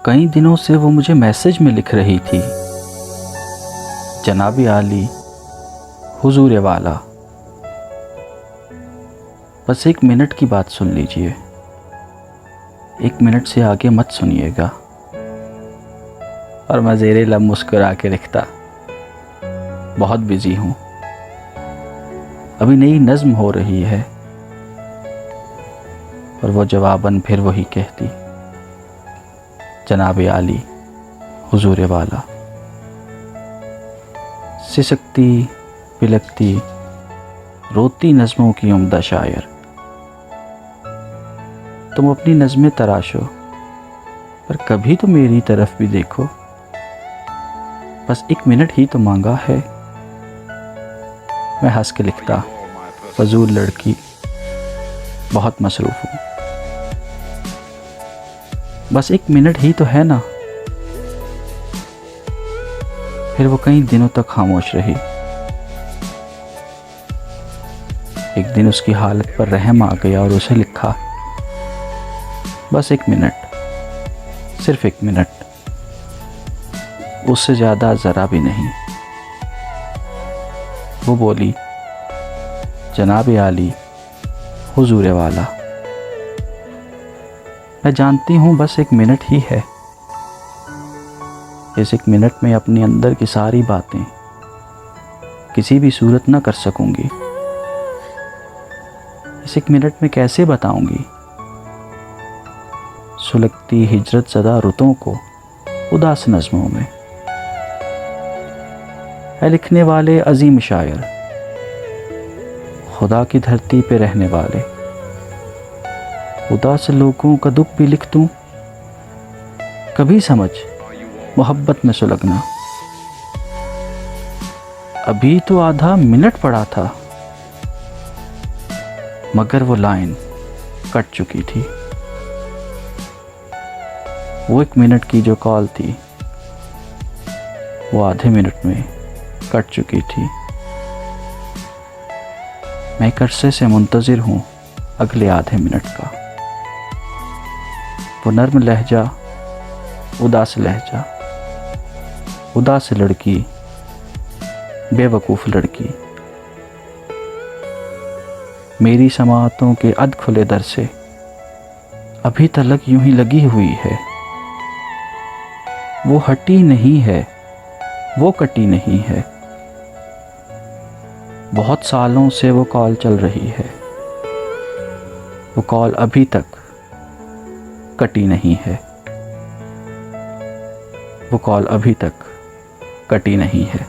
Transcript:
कई दिनों से वो मुझे मैसेज में लिख रही थी, जनाब आली हुजूर वाला, बस 1 मिनट की बात सुन लीजिए, 1 मिनट से आगे मत सुनिएगा। और मैं ज़ेरे लब मुस्कुरा के लिखता, बहुत बिजी हूँ, अभी नई नज़्म हो रही है। और वो जवाबन फिर वही कहती, जनाब आली हुजूर वाला। सिसकती पिलकती रोती नज़्मों की उम्दा शायर, तुम अपनी नज़्में तराशो पर कभी तो मेरी तरफ भी देखो, बस 1 मिनट ही तो मांगा है। मैं हंस के लिखता, फजूल लड़की, बहुत मसरूफ़ हूँ, बस 1 मिनट ही तो है ना। फिर वो कई दिनों तक खामोश रही। एक दिन उसकी हालत पर रहम आ गया और उसे लिखा, बस 1 मिनट, सिर्फ 1 मिनट, उससे ज़्यादा ज़रा भी नहीं। वो बोली, जनाब आली हुजूर वाला, मैं जानती हूँ बस 1 मिनट ही है। इस 1 मिनट में अपने अंदर की सारी बातें किसी भी सूरत न कर सकूंगी। इस 1 मिनट में कैसे बताऊंगी सुलगती हिजरत ज़दा रुतों को उदास नज़्मों में। है लिखने वाले अजीम शायर, खुदा की धरती पे रहने वाले, उदास लोगों का दुख भी लिख दूं, कभी समझ मोहब्बत में सुलगना। अभी तो आधा मिनट पड़ा था, मगर वो लाइन कट चुकी थी। वो 1 मिनट की जो कॉल थी, वो आधे मिनट में कट चुकी थी। मैं एक अरसे से मुंतज़िर हूँ अगले आधे मिनट का। वो नर्म लहजा, उदास लहजा, उदास लड़की, बेवकूफ़ लड़की, मेरी समाअतों के अध खुले दर से अभी तलक यूं ही लगी हुई है। वो हटी नहीं है, वो कटी नहीं है, बहुत सालों से वो कॉल चल रही है। वो कॉल अभी तक कटी नहीं है, वो कॉल अभी तक कटी नहीं है।